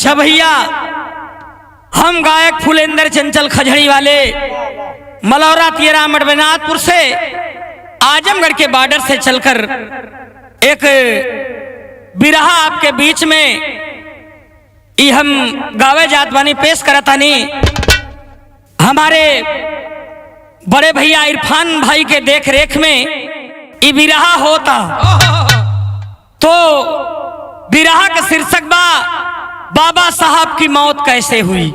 अच्छा भैया, हम गायक फुलेंद्र चंचल खजड़ी वाले मलौरा तियरा मडबनाथपुर से आजमगढ़ के बॉर्डर से चलकर एक बिरहा आपके बीच में ये हम गावे जात बानी पेश करतानी। हमारे बड़े भैया इरफान भाई के देख रेख में ये बिरहा होता। तो बिरहा का शीर्षक बा बाबा साहब की मौत कैसे हुई।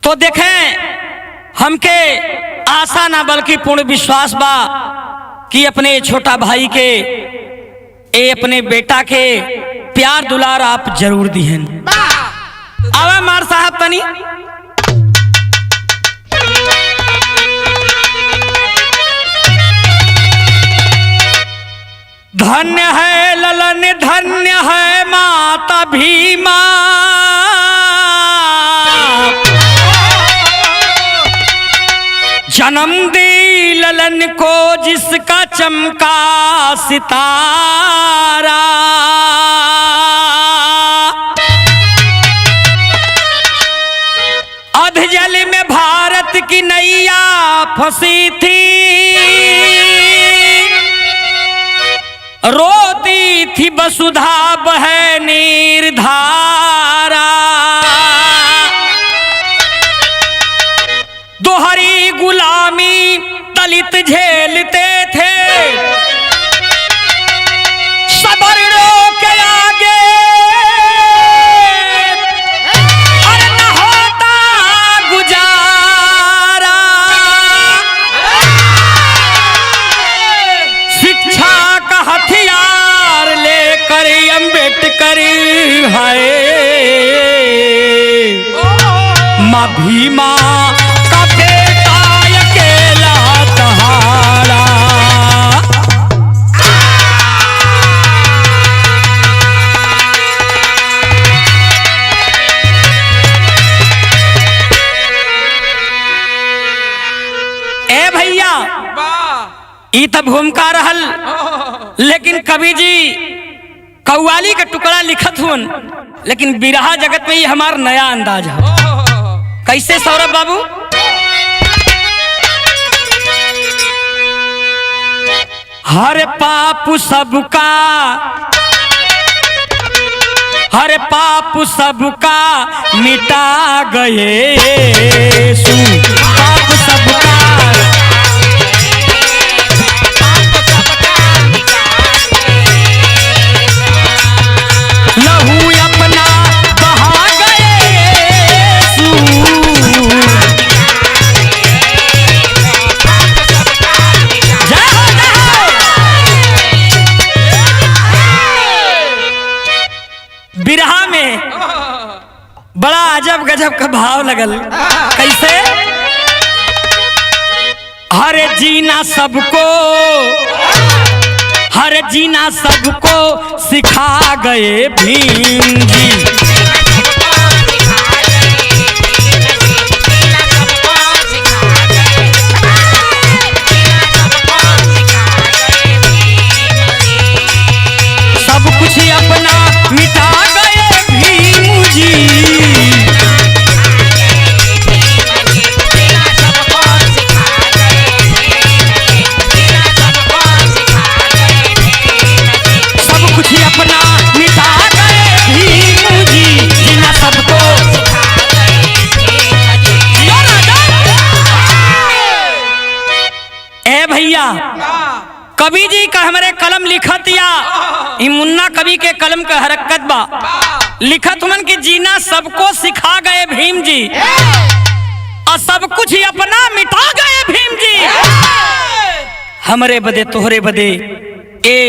तो देखें, हमके आशा ना बल्कि पूर्ण विश्वास बा कि अपने छोटा भाई के अपने बेटा के प्यार दुलार आप जरूर दिहन। आवा मार साहब तनी। धन्य है ललन धन्य है माता भीमा, जन्म दी ललन को जिसका चमका सितारा। अध जल में भारत की नैया फंसी थी, रोती थी वसुधा बहे नीरधारा। दोहरी गुलामी दलित झेलते थे, सवर्णों के आगे और न होता गुजारा। शिक्षा का हथियार लेकर अम्बेडकर है माँ भीमा का बेटा अकेला तहारा। ए भैया, ई तब भूमिका रहल, लेकिन कवि जी कव्वाली का टुकड़ा लिखत हुन, लेकिन बिरहा जगत में ये हमार नया अंदाज है। कैसे सौरभ बाबू? हर पाप सबका, हर पाप सबका मिटा गए यीशु। पाप सबका लहू अपना बहा गए यीशु। जय हो जय हो। बिरहा में बड़ा अजब गजब का भाव लगल। कैसे? हर जीना सबको, हर जीना सबको सिखा गए भीम जी। सब कुछ अपना मिटा गए भीम जी। अपना मिटा गए भीम जी, जीना सबको। ए भैया, कवि जी का हमारे कलम लिखत या मुन्ना कवि के कलम का हरकत बा लिखत मन कि जीना सबको सिखा गए भीम जी और सब कुछ ही अपना मिटा गए भीम जी। हमरे बदे तोहरे बदे ए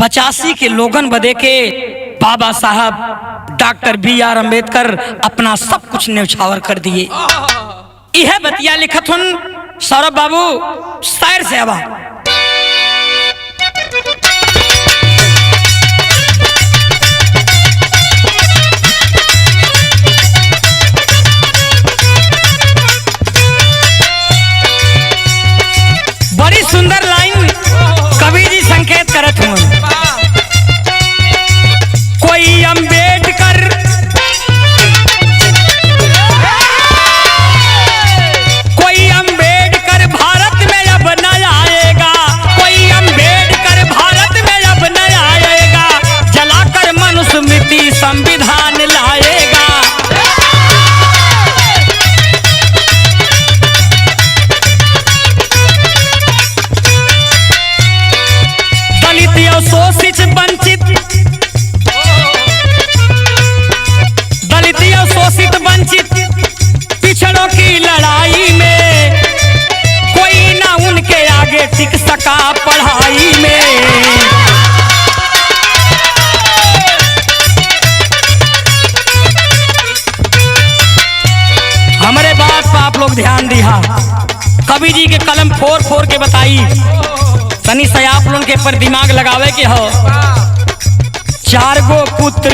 85 के लोगन बदे के बाबा साहब डॉक्टर BR अम्बेडकर अपना सब कुछ न्यौछावर कर दिए। यह बतिया लिखत हुन सौरभ बाबू शायर से। आवा बड़ी सुंदर लाइन कवि जी संकेत करत हुन। कोई अम्बेडकर के टिक सका पढ़ाई में। हमारे बात पर आप लोग ध्यान दिया, कवि जी के कलम फोर फोर के बताई तनी से आप लोगों के पर दिमाग लगावे के हो। चार गो पुत्र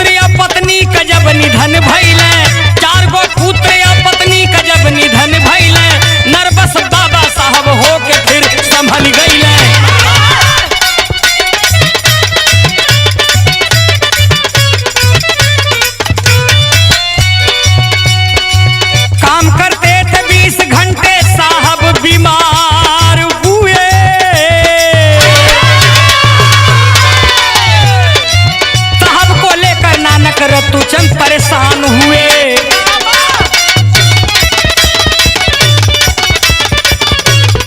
या पत्नी का जब निधन भइले, चार गो पुत्र या पत्नी का जब निधन भइले, नरबस बाबा साहब हो के फिर संभल गइले। काम करते थे 20 घंटे साहब बीमार हुए, साहब को लेकर नानक रत्तू चंद परेशान हुए।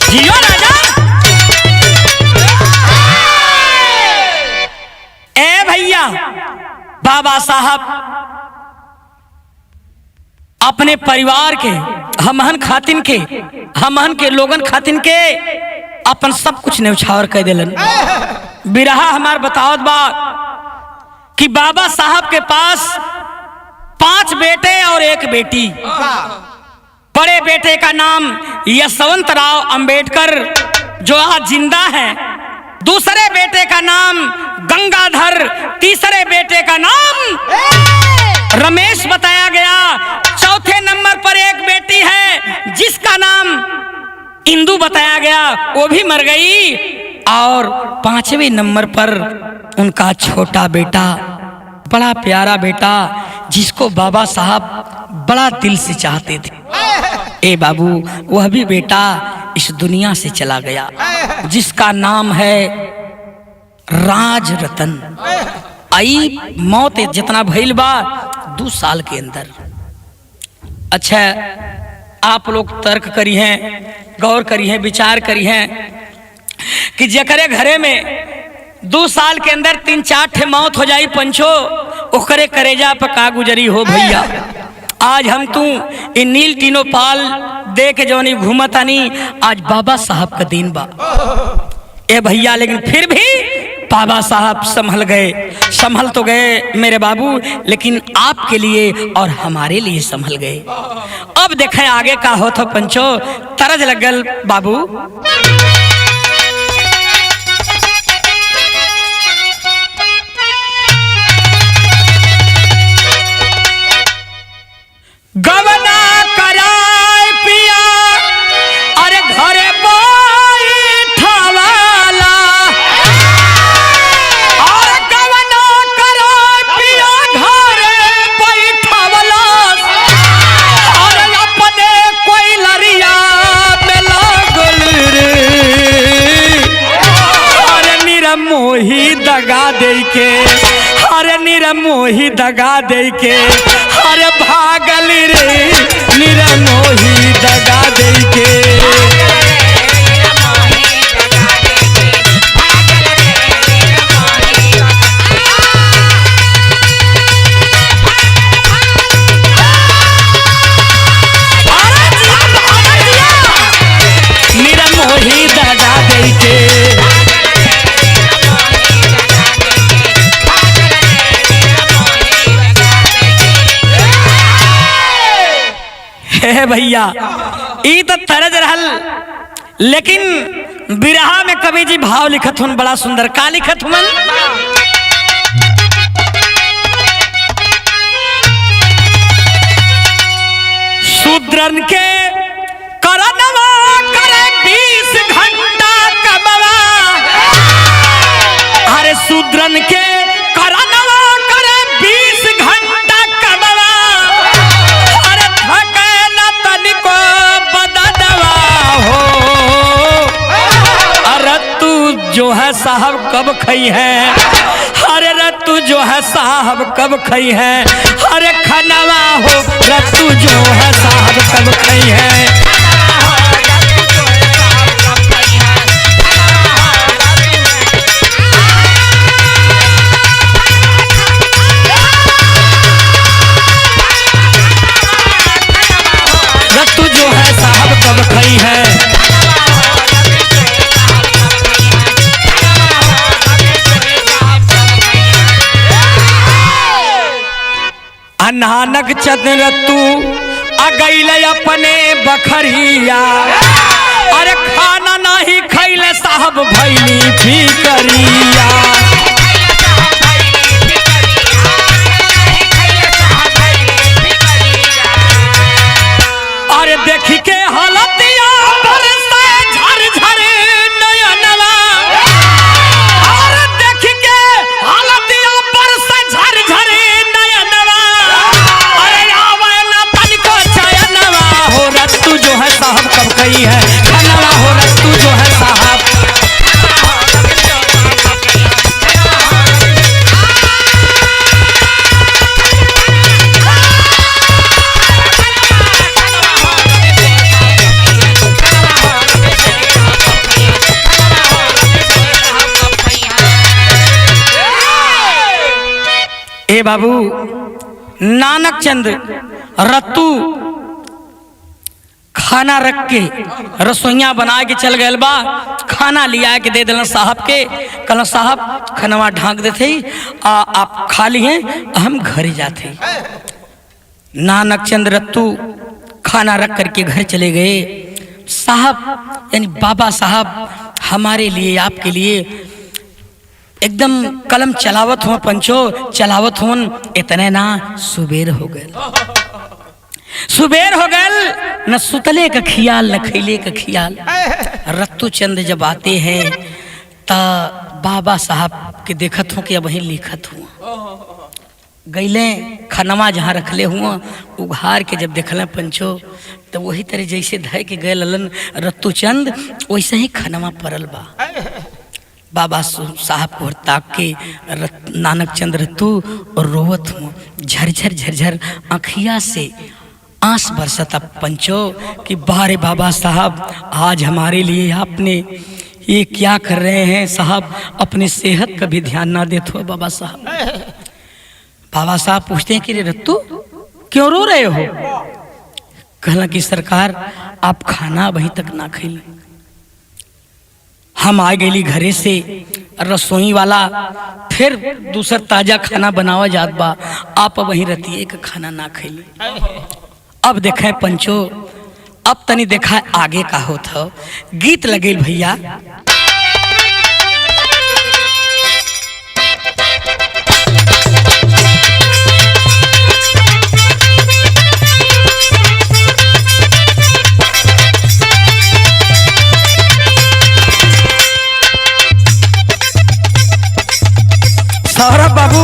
जियो राजा। ए भैया, बाबा साहब अपने परिवार के हमहन के लोगन खातिन के अपन सब कुछ न्यौछावर कर दिलन। बिरहा हमार बतावत बा कि बाबा साहब के पास 5 बेटे और 1 बेटी। बड़े बेटे का नाम यशवंतराव अंबेडकर जो आज जिंदा है, दूसरे बेटे का नाम गंगाधर, तीसरे बेटे का नाम रमेश बताया गया। चौथे नंबर पर 1 बेटी है जिसका नाम इंदु बताया गया, वो भी मर गई। और 5वें नंबर पर उनका छोटा बेटा, बड़ा प्यारा बेटा, जिसको बाबा साहब बड़ा दिल से चाहते थे। ए बाबू, वह भी बेटा इस दुनिया से चला गया, जिसका नाम है राज रतन। आई मौत जितना भइल बा 2 साल के अंदर। अच्छा, आप लोग तर्क करी हैं, गौर करी हैं, विचार करी हैं कि जकरे घरे में 2 साल के अंदर 3-4 ठे मौत हो जाई पंचो, ओकरे करेजा पर का गुजरी हो भैया। आज हम तू इन नील तीनों पाल दे के जौनी घूमतानी, आज बाबा साहब का दिन बा ए भैया। लेकिन फिर भी बाबा साहब संभल तो गए मेरे बाबू, लेकिन आपके लिए और हमारे लिए संभल गए। अब देखें आगे का हो तो पंचो, तरज लगल बाबू। गवना कराए पिया अरे घरे बैठवाला, और गवना कराए पिया घरे बैठवाला, और अपने कोई लरिया में लागल रे। अरे निरमोही दगा दे के, अरे निरमोही दगा दे के, अरे भागल रे निरमोही दगा दे के। निरमोही दगा दे के। भैया ई तो तरज रहल, लेकिन बिरहा में कवि जी भाव लिखत हुन बड़ा सुंदर। का लिखत हुन? शूद्रन के करनवा करे 20 घंटा कमवा, अरे शूद्रन के करनवा करे 20 घंटा कमवा, अरे थके न तनिको बदनवा हो। अरे तू जो है साहब कब खई है, अरे रत्तू जो है साहब कब खई है, अरे खनवा हो रत्तू जो है साहब कब खई है। रत्तू जो है साहब नानक चंद्र तू आ गईल अपने बखरिया, अरे खाना नहीं खैले साहब भैली फिकरिया। अरे देखी के हालतिया बरसे झरझर नयनवा, अरे देखी के हालतिया बरसे झरझर नयनवा, अरे आवे ना तनिको चयनवा हो रत्तू जो है साहब कब कही है खनवा हो रत्तू जो है साहब। ए बाबू नानक चंद रत्तू खाना रख के रसोइया बना के चल गए बा, खाना लिया के दे दिलन साहब के, कहला साहब खनवा ढांक देते आप खा लिए हम घरे जाते। नानक चंद रत्तू खाना रख करके घर चले गए। साहब यानी बाबा साहब हमारे लिए आपके लिए एकदम कलम चलावत हुआ पंचो चलावत हुन, इतने ना सुबेर हो गए, सुबेर हो गए न सुतले का खियाल न खैले का खियाल। रत्तू चंद जब आते हैं ता बाबा साहब के देखत हूँ कि अब वहीं लिखत हुआ गईले खनवा जहाँ रखले हुआ उघार के जब देखल पंचो तो वही तरह जैसे धय के गए ललन रत्तू चंद वैसे ही खनवा परल बा। बाबा साहब को ताक के नानक चंद रत्तू और रोवत हूँ, झरझर झरझर आँखिया से आंस बरसता पंचो कि बारे बाबा साहब आज हमारे लिए आपने ये क्या कर रहे हैं साहब, अपने सेहत का भी ध्यान ना देते हो बाबा साहब। बाबा साहब पूछते हैं कि रे रत्तू क्यों रो रहे हो? कहला कि सरकार आप खाना वहीं तक ना खिले, हम आ गई घरे से रसोई वाला फिर दूसर ताजा खाना बनावा जात बा, आप वहीं रतिए का खाना ना खैली। अब देखे पंचो अब तनी देखा आगे का होता गीत लगे भैया। सौरभ बाबू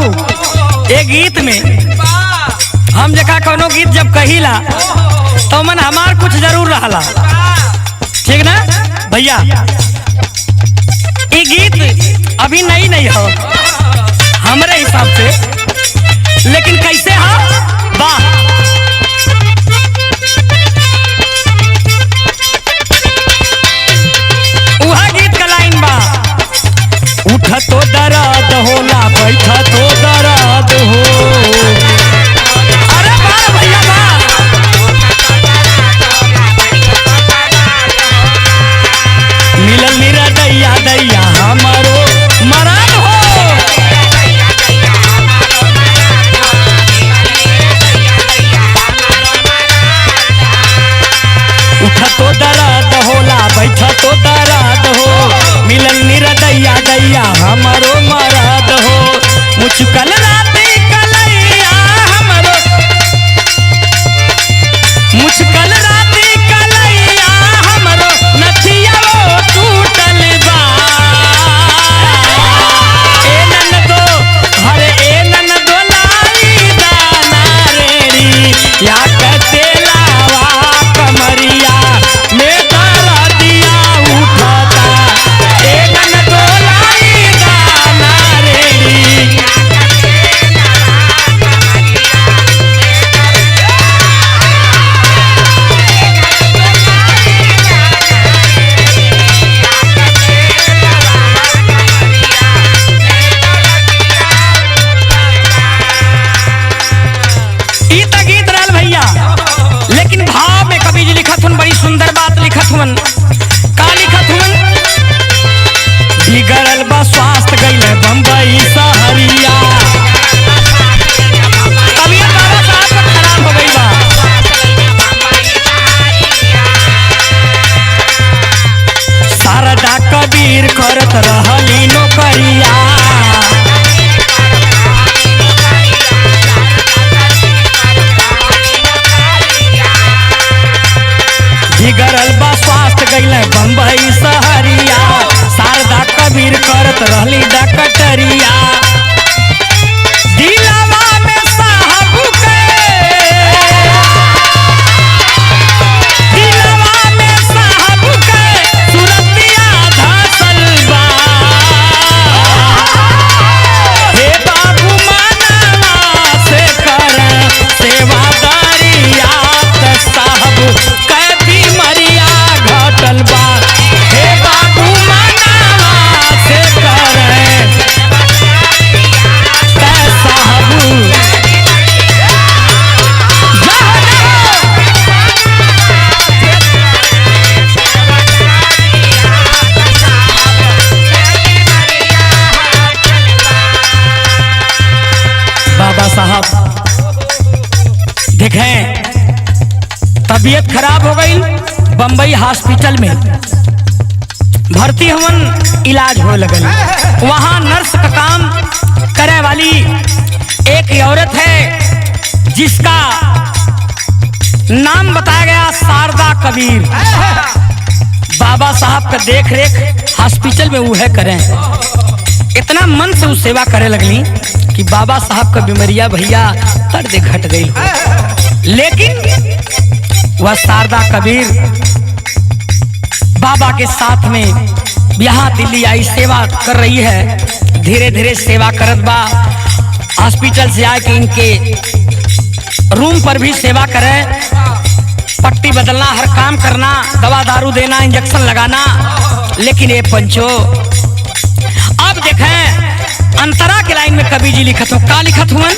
एक गीत में हम जगह कोनो गीत जब कहिला तो मन हमार कुछ जरूर रहला, ठीक ना भैया? ये गीत अभी नहीं हो हमारे हिसाब से, लेकिन कैसे हाँ वाह वह गीत का लाइन बा, उठा तो दर्द होला बैठा तो दर्द हो। अरे बार भैया बा मिलल मेरा दैया दैया हमारो मराद हो। उठा तो दर्द होला बैठा तो दर्द हो, मिलल मेरा दैया दैया हमारो मराद हो। मुचकल राती कलैया हमारो, मुचकल राती कलैया हमारो नथिया वो टूटल बा। ए ननदो हरे ए ननदो लाई दाना रेड़ी या कते लावा कमरिया में दर्दिया उठाता। ए ननदो लाई दाना रेड़ी का लिखत हुन बिगड़ल बा स्वास्थ्य गइले बम्बई सहरिया। तबीयत बाबा साहब तबीयत खराब हो गई, बम्बई हॉस्पिटल में भर्ती हवन, इलाज हो लगल। वहां नर्स का काम करे वाली एक औरत है जिसका नाम बताया गया शारदा कबीर। बाबा साहब का देख रेख हॉस्पिटल में वो है करें। इतना मन से वो सेवा करे लगली कि बाबा साहब का बीमारिया भैया तर्द घट गई हो। लेकिन वह शारदा कबीर बाबा के साथ में यहाँ दिल्ली आई, सेवा कर रही है। धीरे धीरे सेवा करत बा, हॉस्पिटल से आके इनके रूम पर भी सेवा करे, पट्टी बदलना, हर काम करना, दवा दारू देना, इंजेक्शन लगाना। लेकिन ये पंचो अब देखें अंतरा के लाइन में कवि जी लिखत हो, का लिखत हुआ,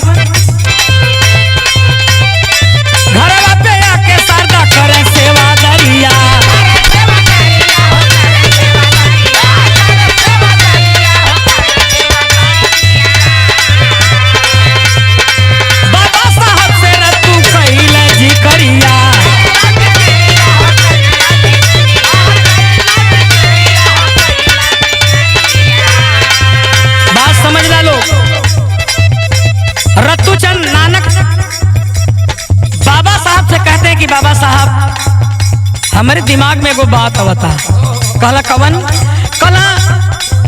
घर पे आके शारदा करे सेवा दरिया, बाबा साहब से रत्तू कइले जी करिया। बात समझ ला लो, रत्तू चंद नानक बाबा साहब से कहते हैं कि बाबा साहब हमारे दिमाग में वो बात आवता। कहला कवन? कहला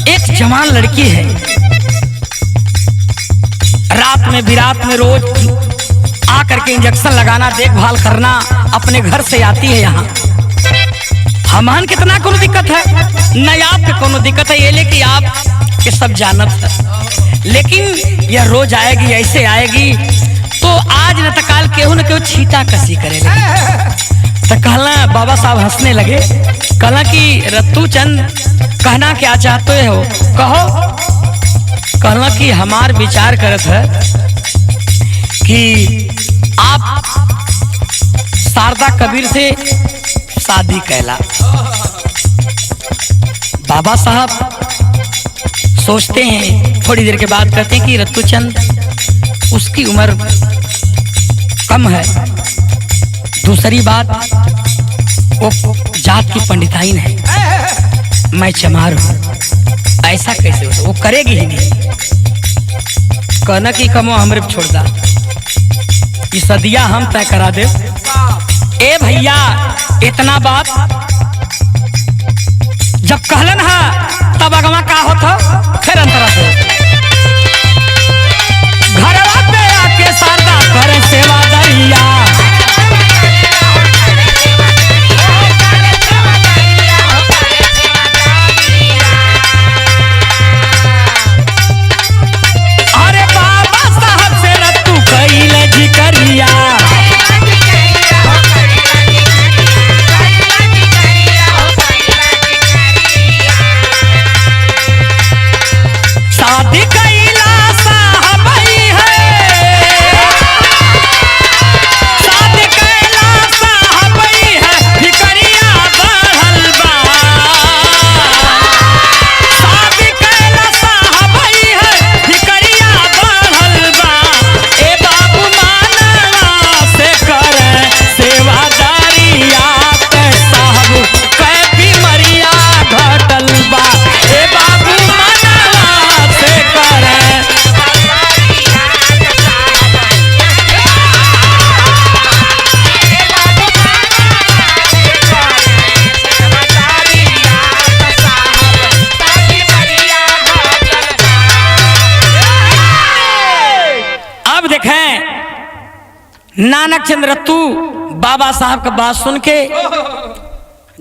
एक जवान लड़की है, रात में बिरात में रोज आकर के इंजेक्शन लगाना, देखभाल करना, अपने घर से आती है यहाँ। हमान कितना कोनो दिक्कत है, न आपके कोनो दिक्कत है, ये लेकिन आप के सब जानत है। लेकिन यह रोज आएगी, ऐसे आएगी तो आज न तकाल केहू न केहू छीटा कसी करे लगे। तो कहला बाबा साहब हंसने लगे, कहला कि रत्तू चंद कहना क्या चाहते हो, कहो। कहला कि हमार विचार करत है कि आप शारदा कबीर से शादी कैला। बाबा साहब सोचते हैं, थोड़ी देर के बाद कहते हैं कि रत्तू चंद उसकी उम्र कम है, दूसरी बात वो जात की पंडिताइन है, मैं चमार हूं, ऐसा कैसे हो, वो करेगी ही नहीं। कहना कि कमो हमरे छोड़ दा, ये सदिया हम तय करा दे। ए भैया इतना बात जब कहलन है तब अगवा का होता, फिर अंतरा से घरवा पे आके शारदा करे सेवा दरिया, अरे बाबा साहब से रत्तू कइले जी करिया। शादी कैला साहबई है, शादी कैला साहबई है, भिकरिया बढ़ल बा, शादी कैला साहबई है, भिकरिया बढ़ल बा। ए बाबू मानवा से करे सेवा दरिया, के साहब कै बीमारिया घटल बा। ए बाबू मानवा से करे, अब देखें नानक चंद रत्तू बाबा साहब का बात सुन के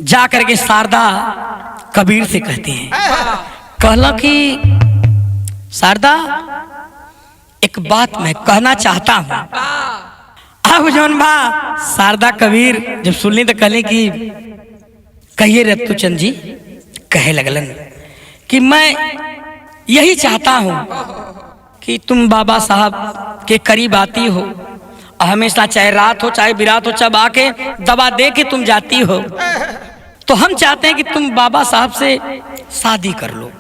जा करके शारदा कबीर से कहते हैं, कहला कि शारदा एक बात मैं कहना चाहता हूं। अब जौन बा शारदा कबीर जब सुनली तो कहले कि कहिए रत्तू चंद जी। कहे लगलन कि मैं यही चाहता हूं कि तुम बाबा साहब के करीब आती हो, हमेशा चाहे रात हो चाहे बिरात हो, जब आके दवा दे के तुम जाती हो, तो हम चाहते हैं कि तुम बाबा साहब से शादी कर लो।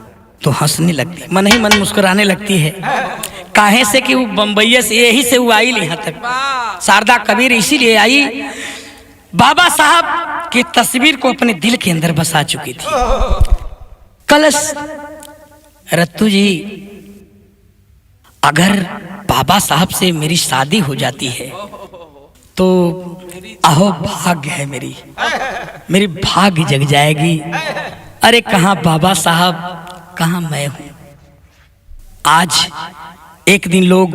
तो हंसने लगती, मन ही मन मुस्कुराने लगती है। काहे से कि वो बम्बई से, यही से वो आई यहाँ तक। शारदा कबीर इसीलिए आई बाबा साहब की तस्वीर को अपने दिल के अंदर बसा चुकी थी। कलश रत्तू जी, अगर बाबा साहब से मेरी शादी हो जाती है तो अहो भाग्य है, मेरी भाग्य जग जाएगी। अरे कहाँ बाबा साहब, कहाँ मैं हूं। आज एक दिन लोग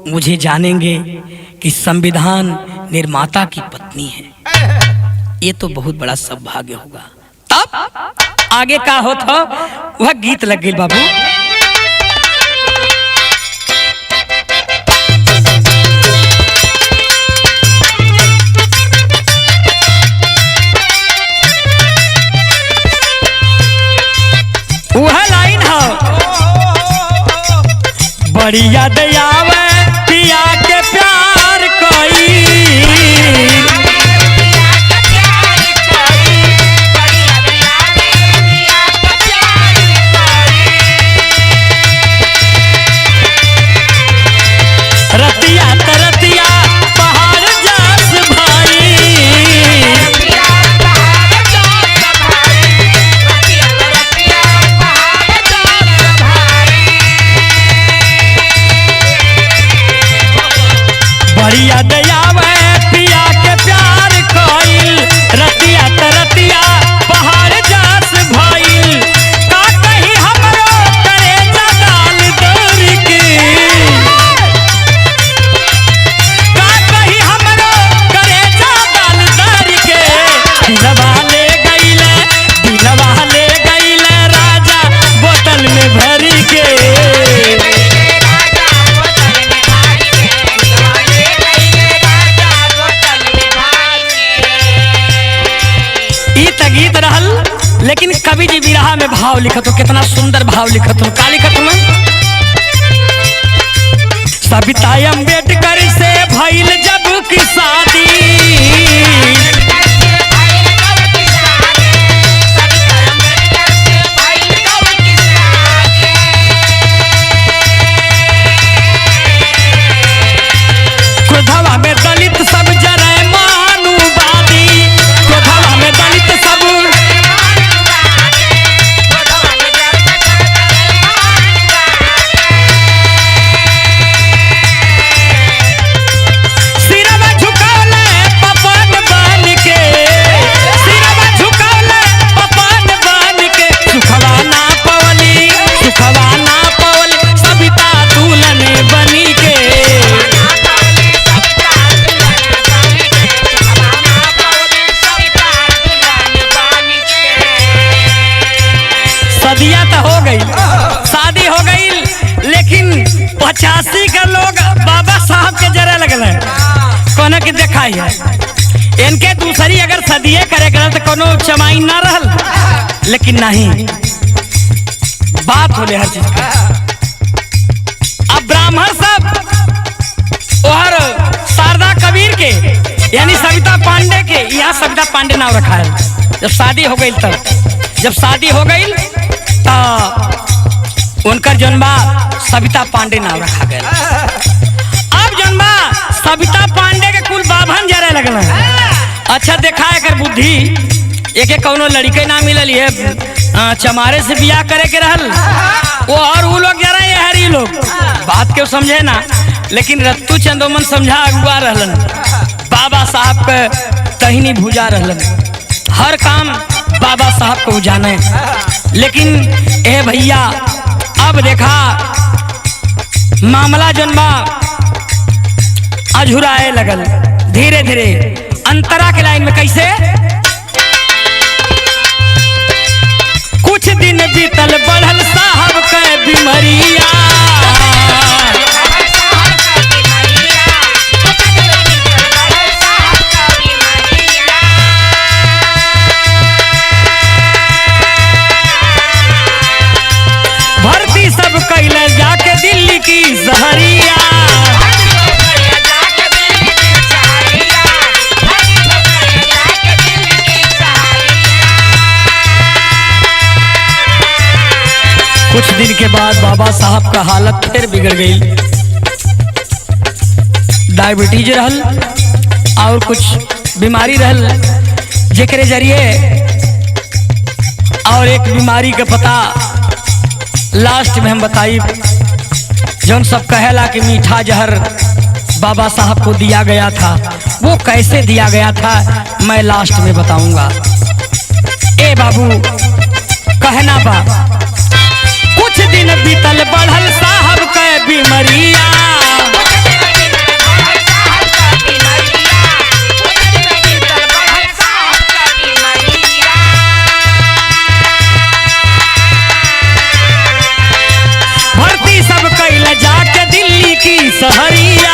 मुझे जानेंगे कि संविधान निर्माता की पत्नी है। ये तो बहुत बड़ा सौभाग्य होगा। तब आगे का होता वह गीत लग गई बाबू। वह लाइन है, बड़ी याद आवे पिया के प्यार कोई, रतिया तरतिया पहाड़ जास भाई, बड़ी याद आवे पिया के प्यार कोई, रतिया तरतिया पहाड़ जास भाई, का कहीं हमरो करे जदाल दौर के, का कहीं हमरो करे जदाल दौर के, दिलवा ले गईले राजा बोतल में भर के, गीत रहल। लेकिन कवि जी बिरहा में भाव लिखत हो, कितना सुंदर भाव लिखत हो। का लिखत हो? सविता अम्बेडकर से भइल जब की शादी, क्रोधवा में दलित सब जरे मानववादी, क्रोधवा में दलित सब, सिरवा झुकावले पपन बन के, सिरवा झुकावले पपन बन के, सुखवा ना पवली सविता दुल्हन बनी के, सदिया तो हो गई, शादी हो गई, लेकिन 85 का लोग बाबा साहब के जरा लगल है। कोना के दिखाई है इनके दूसरी अगर सदिये करे तो कोनो चमाई ना रहल, लेकिन नहीं, बात होले हर चीज का। अब ब्राह्मण सब और शारदा कबीर के यानी सविता पांडे के, यहाँ सविता पांडे नाम रखा है। जब शादी हो गई तब, जब शादी हो गई तो उनकर जन्मा सविता पांडे नाम रखा गया। अब जन्मा सविता पांडे के कुल बाभन जरे लगल है। अच्छा देखा एकर बुद्धि, एक कौनो लड़के ना मिलल है, चमारे से बियाह करे के रहल वो, और वो लोग जरा ये हरी लोग बात क्यों समझे ना, लेकिन रत्तू चंदोमन समझा अगुआ रहलन, बाबा साहब के तहिनी भुजा रहलन, हर काम बाबा साहब को जाने। लेकिन ए भैया अब देखा मामला जन्मा अझुराए लगल, धीरे धीरे अंतरा के लाइन में कैसे कुछ दिन बीतल बढ़ल साहब के बीमारिया, भर्ती सब कैले जाके दिल्ली की जहरिया, कुछ दिन के बाद बाबा साहब का हालत फिर बिगड़ गई, डायबिटीज रहल और कुछ बीमारी रहल जेकरे जरिए और एक बीमारी का पता लास्ट में हम बताई जौन सब कहेला कि मीठा जहर बाबा साहब को दिया गया था, वो कैसे दिया गया था मैं लास्ट में बताऊंगा। ए बाबू कहना बा कुछ दिन बीतल बढ़ल साहब के बीमारिया, भर्ती सब कैल जाके दिल्ली की सहरिया,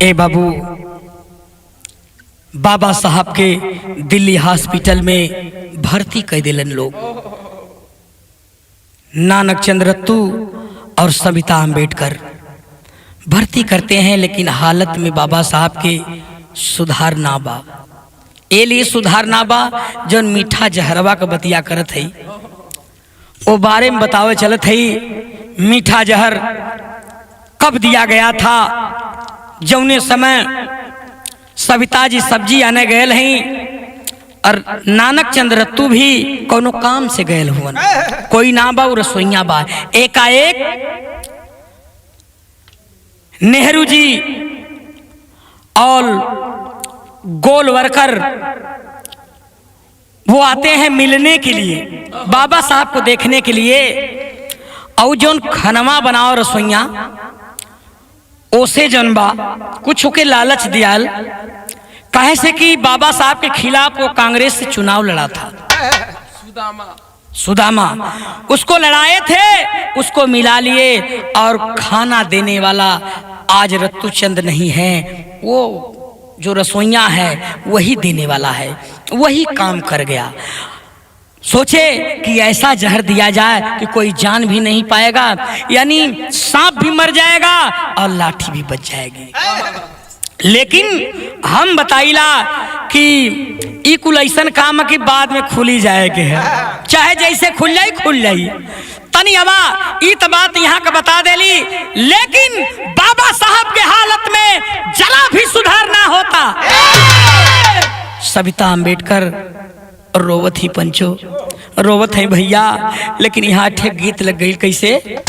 ए बाबू बाबा साहब के दिल्ली हॉस्पिटल में भर्ती कर दिलन लोग। नानक चंद्र रत्तू और सविता अंबेडकर भर्ती करते हैं, लेकिन हालत में बाबा साहब के सुधार ना बा। ए लिए सुधार ना बा जौन मीठा जहरवा का बतिया करत है वो बारे में बतावे चलत है। मीठा जहर कब दिया गया था? जौने समय सविता जी सब्जी आने गए हैं और नानक चंद्र रत्तू भी कोनो काम से गए हुवन, कोई ना बा रसोईया बा। एकाएक नेहरू जी और गोलवरकर वो आते हैं मिलने के लिए, बाबा साहब को देखने के लिए। और जोन खनवा बनाओ रसोईया ओसे जनबा कुछ के लालच दियाल, कहे से कि बाबा साहब के खिलाफ वो कांग्रेस से चुनाव लड़ा था। सुदामा उसको लड़ाए थे, उसको मिला लिए और खाना देने वाला आज रत्तू चंद नहीं है, वो जो रसोईया है वही देने वाला है, वही काम कर गया। सोचे कि ऐसा जहर दिया जाए कि कोई जान भी नहीं पाएगा, यानी सांप भी मर जाएगा और लाठी भी बच जाएगी। लेकिन हम बताइला कि ई कुल ऐसन काम है कि बाद में खुली जाएगी है, चाहे जैसे खुल जाई तनी हवा ई तो बात यहाँ का बता देली। लेकिन बाबा साहब के हालत में जरा भी सुधार ना होता। सविता अंबेडकर रोवत ही पंचो रोवत है भैया, लेकिन यहाँ ठेक गीत लग गई कैसे?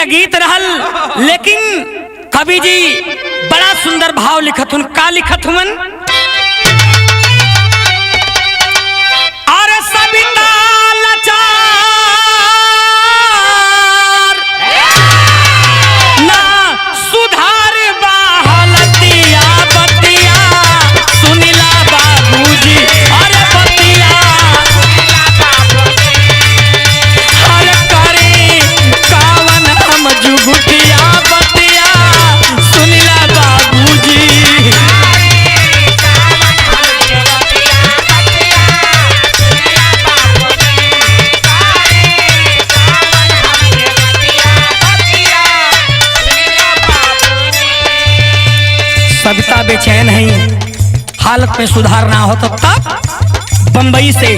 गीत रहल, लेकिन कवि जी बड़ा सुंदर भाव लिखत हुन। का लिखत हुन? अरे सविता लाचार ना सुधार बाहलतिया बतिया सुनिला बाबूजी, अरे बतिया अरे करे कावन हम जुगुटिया बतिया सुनिला बाबूजी। सविता बेचैन है, हालत में सुधार ना हो तब तक बंबई से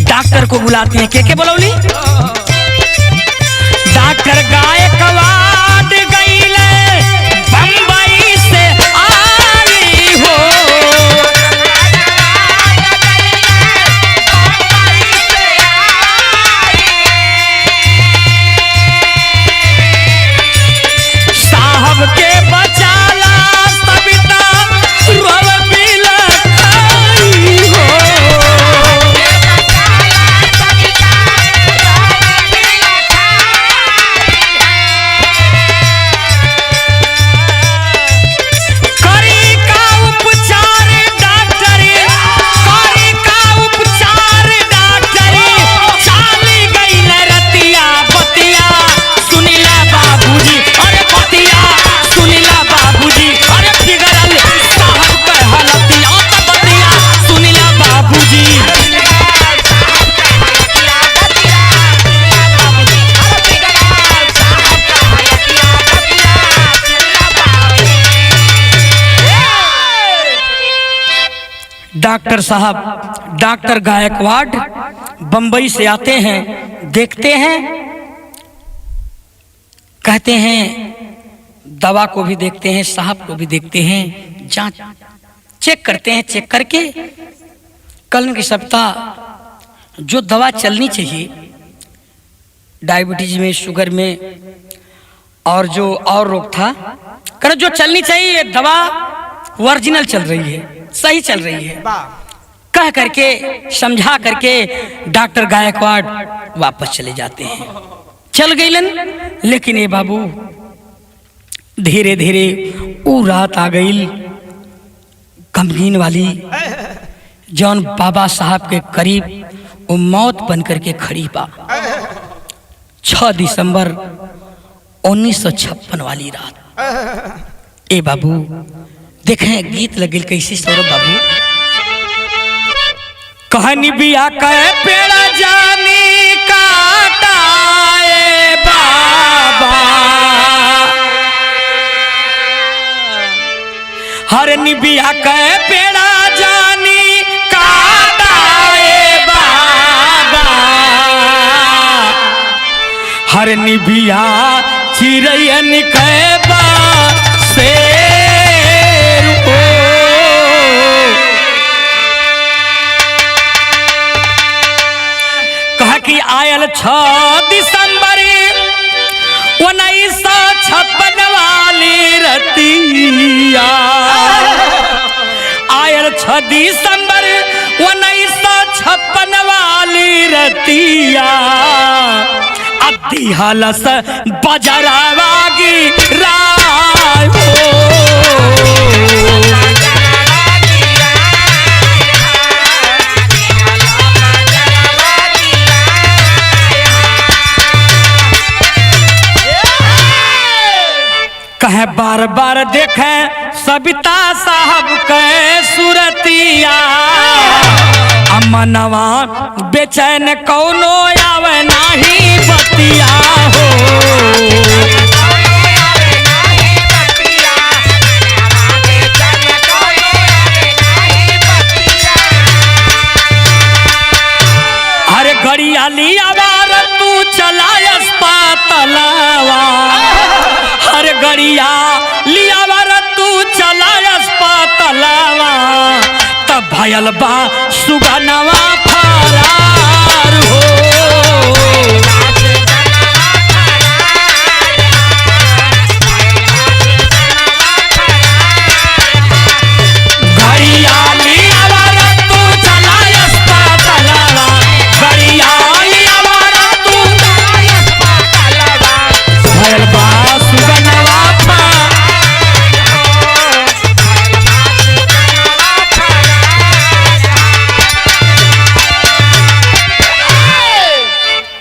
डॉक्टर को बुलाती हैं। के बोलौली? डॉक्टर गायकवाड गईले बंबई से आई हो। साहब के बचाला सविता रोव बिलखाई हो। करी का उपचार डॉक्टरी, करी का उपचार डॉक्टरी, चाली गईल रतिया बतिया सुनिला बाबूजी, अरे बतिया सुनिला बाबूजी, अरे बिगड़ल साहब के हालतिया त बतिया सुनिला बाबूजी। डॉक्टर साहब, डॉक्टर गायकवाड बंबई से आते हैं, देखते हैं, कहते हैं, दवा को भी देखते हैं, साहब को भी देखते हैं, जांच चेक करते हैं। चेक करके कल की सप्ताह जो दवा चलनी चाहिए डायबिटीज में, शुगर में और जो और रोग था, कर जो चलनी चाहिए दवा ओरिजिनल चल रही है, सही चल रही है, कह करके समझा करके डॉक्टर गायकवाड वापस चले जाते हैं। चल गईलन, लेकिन ये बाबू धीरे धीरे वो रात आ गई गमगीन वाली, जौन बाबा साहब के करीब वो मौत बन करके खड़ी बा। 6 दिसंबर 1956 वाली रात। ए बाबू देखें गीत लगे कैसे सौरभ बाबू। कहानी बिया कहे पेड़ा जानी काटाए बाबा, हर निबिया कहे पेड़ा जानी काटाए बाबा, हर निबिया चिरैयन कहे बा से कि आयल 6 दिसंबर 1956 वाली रतिया, आयल 6 दिसंबर 1956 वाली रतिया, अति हलस बजरावा गिरा हो। कहे बार बार देखे सविता साहब के सुरतिया, अमनवा बेचैन कौनो आवे नाही बतिया हो। अरे गड़िया लिया बार तू चला अस्पतालवा, हर गड़िया लिया बार तू चला अस्पतालवा, तब भयल बा सुगनवा फरार हो। गड़िया लिया बार तू चला अस्पतालवा, गड़िया लिया बार तू चला अस्पतालवा, भयल बा सुगनवा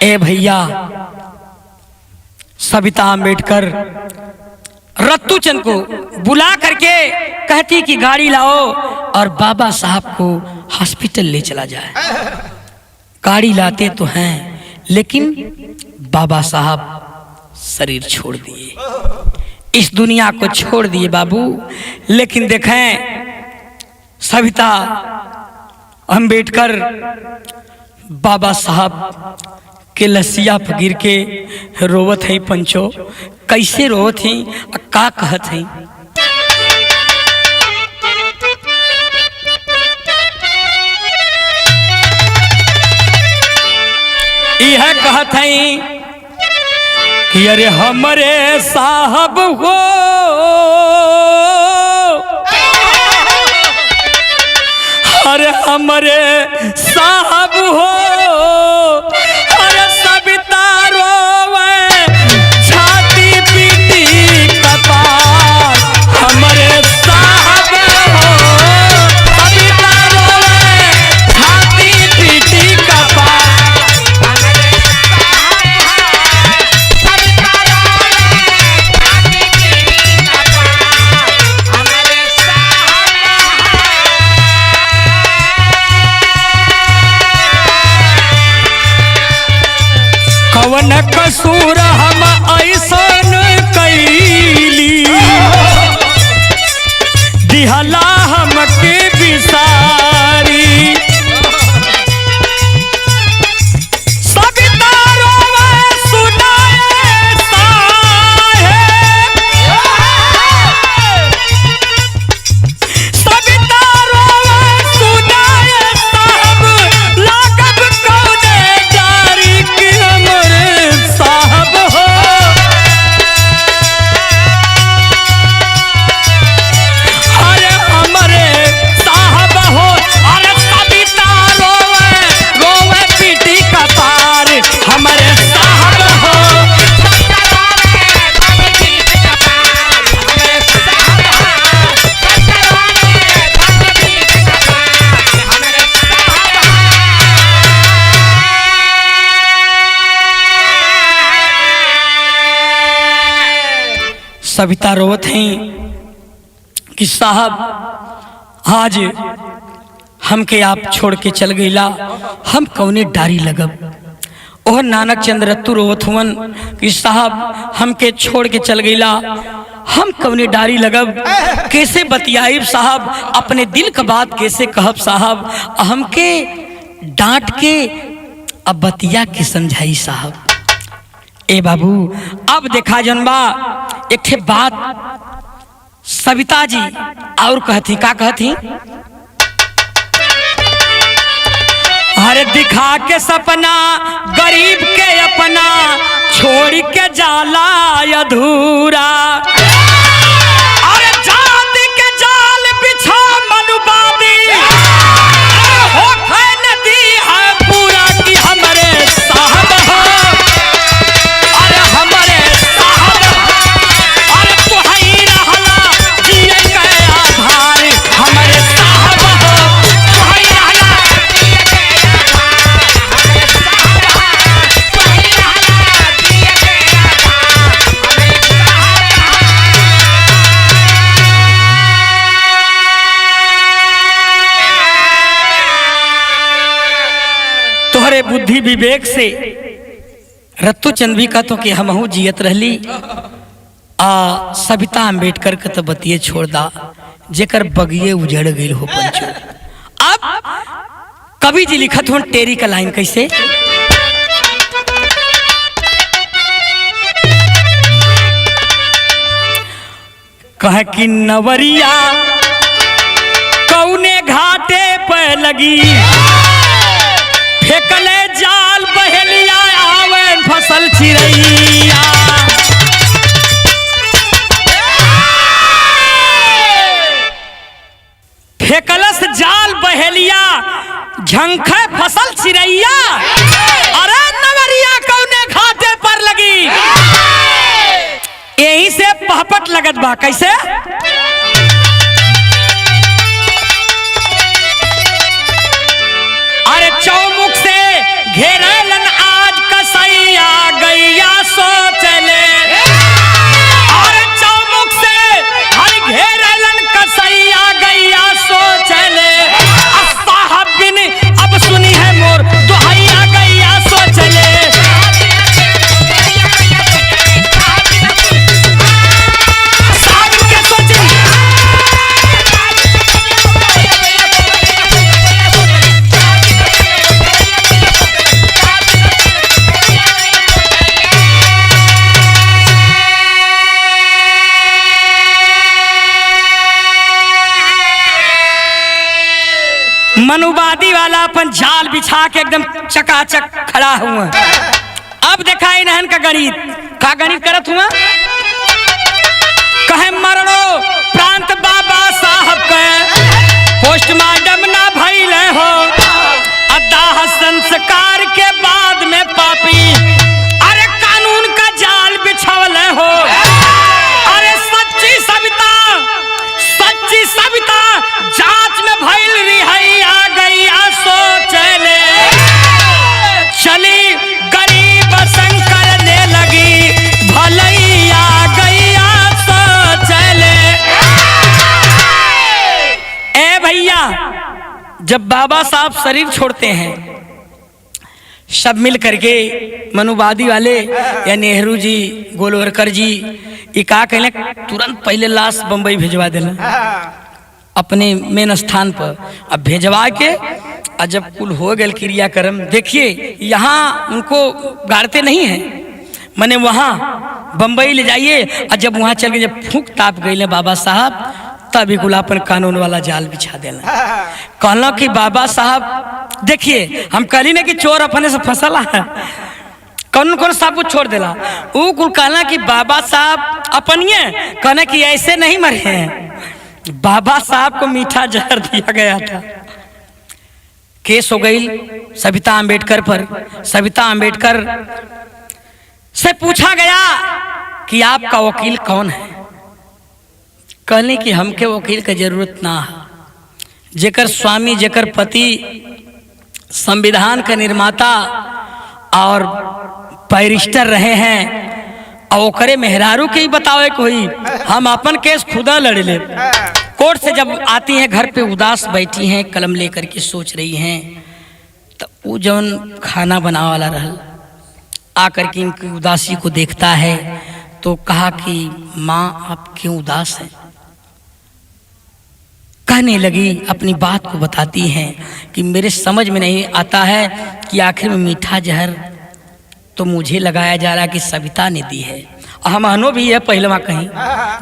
ए भैया। सविता अम्बेडकर रत्तू चंद को बुला करके कहती कि गाड़ी लाओ और बाबा साहब को हॉस्पिटल ले चला जाए। गाड़ी लाते तो हैं, लेकिन बाबा साहब शरीर छोड़ दिए। इस दुनिया को छोड़ दिए बाबू। लेकिन देखें सविता अंबेडकर बाबा साहब के लसिया पर गिर के रोवत है पंचो। कैसे रोवत है का कहत है? यह कहत है कि अरे हमरे साहब हो, अरे हमरे साहब हो, अरे सविता रोवे छाती पीटी कपार, हमरे साहब हो, सविता रोवे छाती पीटी कपार। कवन कसूर हम ऐसन कैली, दिहला हमके बिसारी, सविता रोवे सुनाए साहेब, सविता रोवे सुनाए साहब, लागब कौने जारी की हमरे साहब हो, अरे हमरे साहब हो, अरे सविता रोवे रोवे पीटी कपार, हमरे साहब हो। सविता रोवत हैं कि साहब आज हमके आप छोड़ के चल गईला, हम कौने डारी लगब। ओह नानक चंद्र रत्तू रोवत हुवन कि साहब हमके छोड़ के चल गईला, हम कौने डारी लगब, कैसे बतियाइब साहब, अपने दिल का बात कैसे कहब साहब, हमके डांट के अब बतिया के समझाई साहब। ए बाबू अब देखा जनबा एक ठे बात सविता जी और कहती, का कहती? हर दिखा के सपना गरीब के अपना, छोड़ के जाला अधूरा, अरे जात के जाल बिछा मनुबादी, हो नदी है पूरा की हमरे साहब हो, अरे हमरे साहब, अरे तुहई रहला जिए के आधार, हमरे साहब हो, तुहई रहला तोहरे बुद्धि विवेक से रत्तू चंद्वी का तो कि हमहू जियत रहली, आ सविता अंबेडकर के तो बतिये छोड़ दा जेकर बगिए उजड़ गई हो पंचो। अब कवि जी लिखत हो टेरी का लाइन कैसे? कह कि नवरिया कौने घाटे पे लगी, फेंकले जाल बहेलिया आवे फसल चिरैया, फेंकलस जाल बहेलिया झंखे फसल चिरैया, अरे नवरिया कौने घाटे पर लगी। यही से पहपट लगत बा कैसे? अरे चौमुख से घेरलन आज कसैया, गैया सो चले, अरे चौमुख से हर घेरलन कसैया, गैया सो चले, साहब बिन अब सुनी है मोर दुहैया, गैया सो चले। वाला अपन जाल बिछा के एकदम चकाचक खड़ा हुआ। अब देखा इन्हन का गणित का गणित करत हुआ। कहे मरणो प्रांत बाबा साहब के पोस्टमार्टम ना भइल हो, अदाह संस्कार के बाद में पापी अरे कानून का जाल बिछावल हो। अरे सच्ची सविता जांच में भइल रिहाई आ गई आ सोचले चली गरीब शंकर ने लगी भलई आ गई आ सोचले। ए भैया जब बाबा साहब शरीर छोड़ते हैं सब मिल करके मनुवादी वाले या नेहरू जी गोलवरकर जी ये का कहले तुरंत पहले लाश बंबई भिजवा देना अपने मेन स्थान पर। अब भेजवा के और जब कुल हो गए क्रियाक्रम देखिए यहाँ उनको गाड़ते नहीं हैं, मैंने वहाँ बंबई ले जाइए और जब वहाँ चल गए जब फूंक ताप गए बाबा साहब तभी गुलापन कानून वाला जाल बिछा देना। कहना कि बाबा साहब देखिए हम कहली ना कि चोर अपने से फंसला है कौन कौन सब कुछ छोड़ देला। वो कुल कहना कि बाबा साहब अपनिए कहना कि ऐसे नहीं मरे हैं, बाबा साहब को मीठा जहर दिया गया था। केस हो गई सविता अंबेडकर पर। सविता अंबेडकर से पूछा गया कि आपका वकील कौन है। कहने कि हमके वकील की जरूरत ना है, जेकर स्वामी जेकर पति संविधान के निर्माता और बैरिस्टर रहे हैं और ओकरे मेहरारू के ही बतावे कोई हम अपन केस खुदा लड़ ले। कोर्ट से जब आती हैं घर पे उदास बैठी हैं कलम लेकर के सोच रही हैं तो वो जौन खाना बना वाला रहल आकर के इनकी उदासी को देखता है तो कहा कि माँ आप क्यों उदास हैं। कहने लगी अपनी बात को बताती हैं कि मेरे समझ में नहीं आता है कि आखिर में मीठा जहर तो मुझे लगाया जा रहा कि सविता ने दी है। हम हनो भी है पहलवा कहीं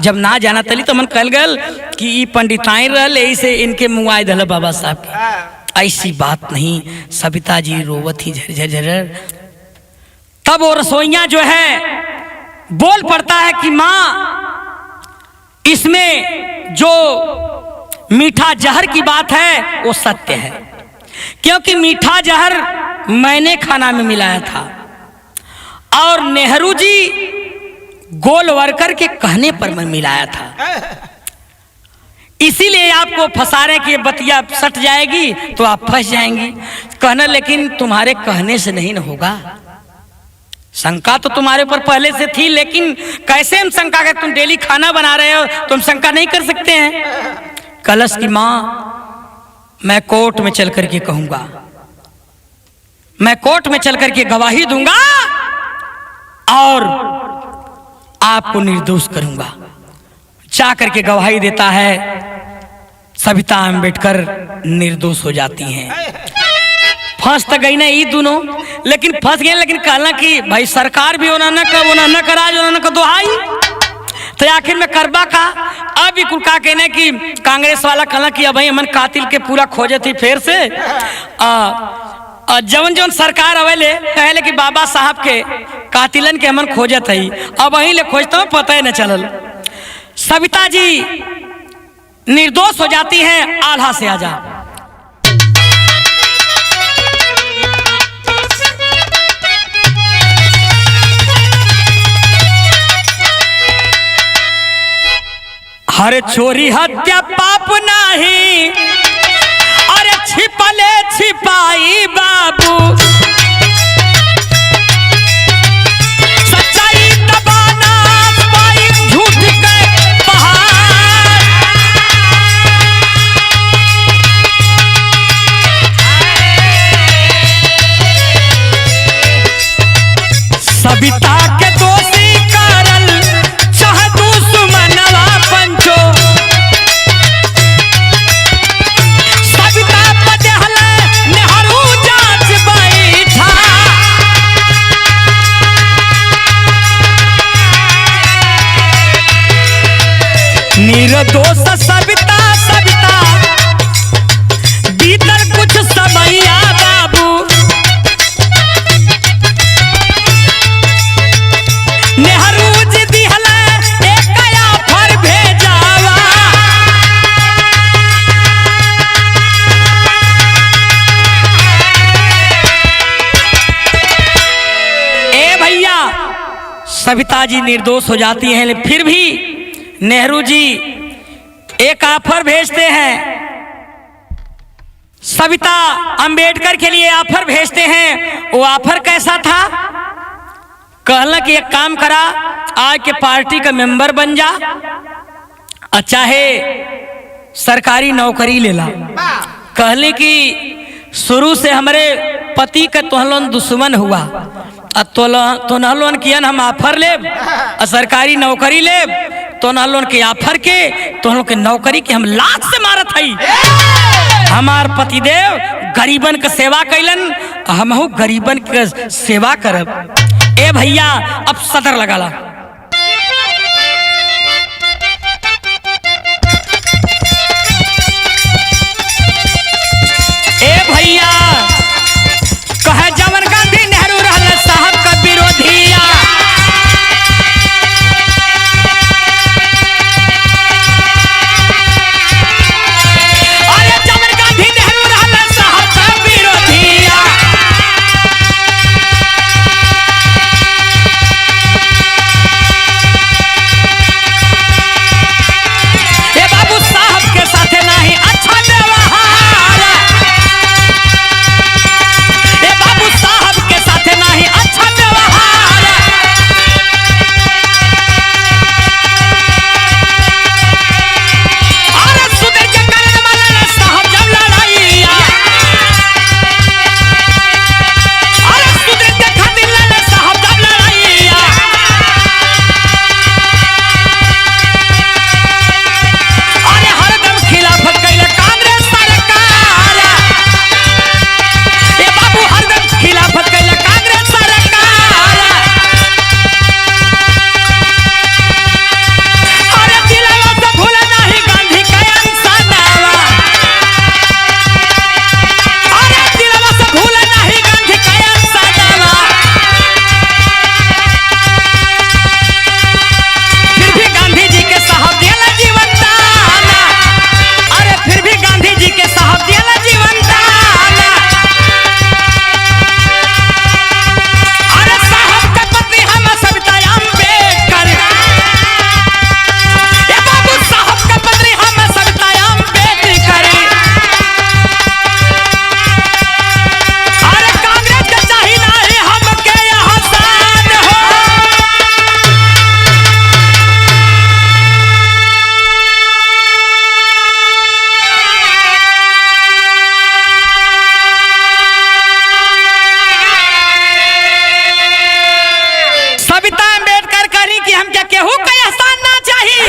जब ना जाना तली तो मन कल गल कि ये पंडिताई रहल ऐसे इनके मुआए दल बाबा साहब के। ऐसी बात नहीं, सविता जी रोवत ही झरझर झरझर। तब वो रसोइया जो है बोल पड़ता है कि माँ इसमें जो मीठा जहर की बात है वो सत्य है, क्योंकि मीठा जहर मैंने खाना में मिलाया था और नेहरू जी गोलवरकर के कहने पर मैं मिलाया था। इसीलिए आपको फंसाने की बतिया सट जाएगी तो आप फंस जाएंगी। कहना लेकिन तुम्हारे कहने से नहीं न होगा, शंका तो तुम्हारे ऊपर पहले से थी, लेकिन कैसे हम शंका करें? तुम डेली खाना बना रहे हो, तुम शंका नहीं कर सकते हैं। कलश की माँ मैं कोर्ट में चल करके कहूंगा, मैं कोर्ट में चल करके गवाही दूंगा और आपको निर्दोष करूंगा। जा करके गवाही देता है, सविता अंबेडकर निर्दोष हो जाती हैं। फंस तो गई ना ये दोनों, लेकिन फंस गए। लेकिन कहना कि भाई सरकार भी उन्होंने करा उन्होंने दुहाई तो आखिर में करबा का। अब भी कुल का कहने की कांग्रेस वाला कहना कि अब भाई हमन कातिल के पूरा खोजे थी फिर से जवन जवन सरकार अवेले कहले कि बाबा साहब के कातिलन के हमन खोजत है, अब वहीं ले खोजता हूँ पता ही न चलल। सविता जी निर्दोष हो जाती हैं। आल्हा से आजा हर चोरी हत्या पाप नहीं, अरे छिपले छिपाई बाबू, सच्चाई दबाना पाई झूठ के पहाड़। सविता के दोषी करल चाह दुश्मनवा पंचो, सविता पदहल नेहरू जांच बैठा। निर्दोष सविता सविता बीतल कुछ समय सविता जी निर्दोष हो जाती हैं, लेकिन फिर भी नेहरू जी एक ऑफर भेजते हैं, सविता अंबेडकर के लिए ऑफर भेजते हैं। वो ऑफर कैसा था? कहला कि एक काम करा, आज के पार्टी का मेंबर बन जा, चाहे सरकारी नौकरी ले ला। कहले कि शुरू से हमारे पति का तोहलोन दुश्मन हुआ, तो नहलोन कियन हम ऑफर ले, सरकारी नौकरी ले, तो नहलोन के ऑफर के तो के नौकरी के हम लात से मारत हई। हमार पतिदेव गरीबन के सेवा कैलन, हमहू गरीबन के सेवा करब। ए भैया अब सदर लगाला। ए भैया कहे जवन गांधी नेहरू रहल साहब का विरोधिया, अरे जवन गांधी नेहरू रहल साहब का विरोधिया, ए बाबू साहब के साथे नहीं अच्छा व्यवहार, ए बाबू साहब के साथे नहीं अच्छा व्यवहार, अरे सुधर के करने वाला साहब जब लड़ाइया, अरे सुधर के खातिर लड़े साहब जब लड़ाइया, अरे हरदम खिलाफत कैले कांग्रेस सरकार, ए बाबू हरदम खिलाफत कैले कांग्रेस सरकार, अरे दिलवा से भूला नहीं गांधी के इंसानवा, अरे दिलवा से भूला नहीं गांधी के इंसानवा, फिर भी गांधी जी के साहब दिला जीवन दान, अरे फिर भी गांधी जी के साहब दिला जीवन दान, अरे साहब का पत्नी हम सविता अंबेडकर, ए बाबू साहब का पत्नी हम सविता अंबेडकर, अरे कांग्रेस के चाहिए नहीं हमके यहाँ शान हो। सविता अंबेडकर करी कि हम क्या केहू का एहसान ना चाहिए,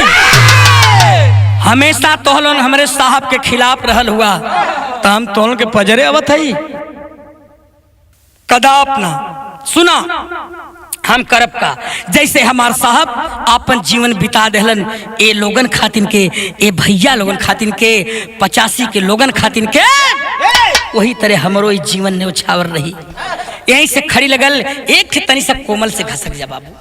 हमेशा तोहलोन हमारे साहब के खिलाफ रहल हुआ, तो हम तोहलोन के पजरे अवत हई कदाप ना सुना हम करब का। जैसे हमार साहब आपन जीवन बिता देहलन ए लोगन खातिन के, ए भैया लोगन खातिन के, 85 के लोगन खातिन के, वही तरह हमरो जीवन ने उछावर रही। यहीं से खड़ी लगल एक तनी सा कोमल से घसक जा बाबू।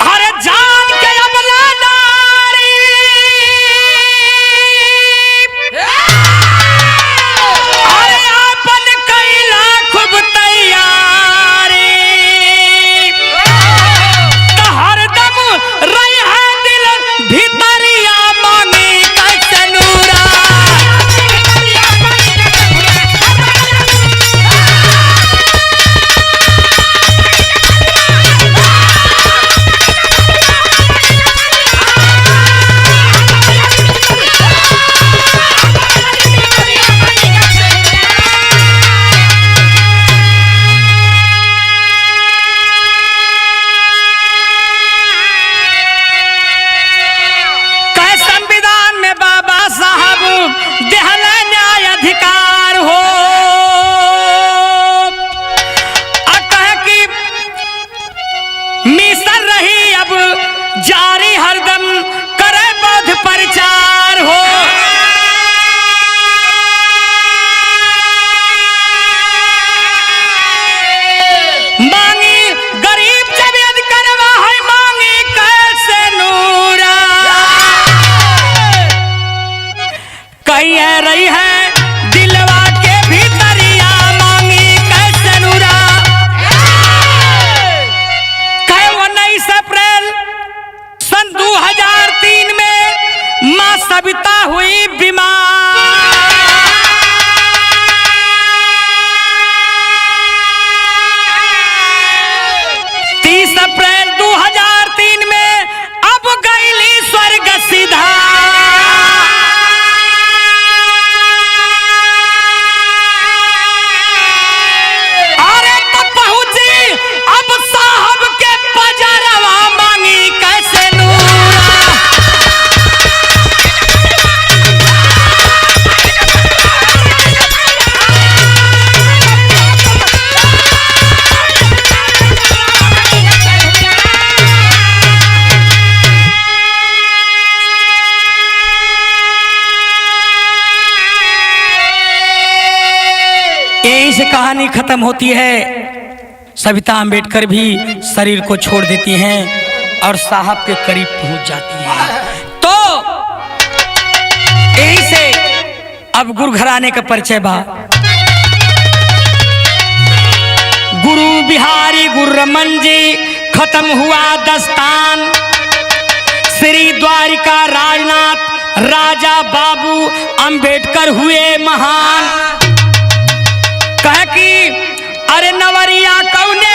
अरे जान के अबला नारी, अरे आपन कैला खूब तैयारी, तो हरदम रही है दिल भीतरिया मांगी का सनूरा, कहे संविधान में बाबा साहब देहल न्याय अधिकार हो, और कहे कि मिशन रही अब जारी हरदम करे बौद्ध प्रचार हो, मांगी गरीब जब यद करवा है मांगी सविता हुई बीमार। 30 अप्रैल 2003 में अब गईली स्वर्ग सीधा। अरे तब पहुंची अब साहब के पजरवा, मांगी कैसे नूरा। यहीं से कहानी खत्म होती है। सविता अंबेडकर भी शरीर को छोड़ देती हैं और साहब के करीब पहुंच जाती हैं। तो यहीं से अब गुरु घराने का परिचय बा। गुरु बिहारी गुरु रमन जी खत्म हुआ दस्तान। श्री द्वारिका राजनाथ राजा बाबू अंबेडकर हुए महान। कह कि अरे नवरिया कौने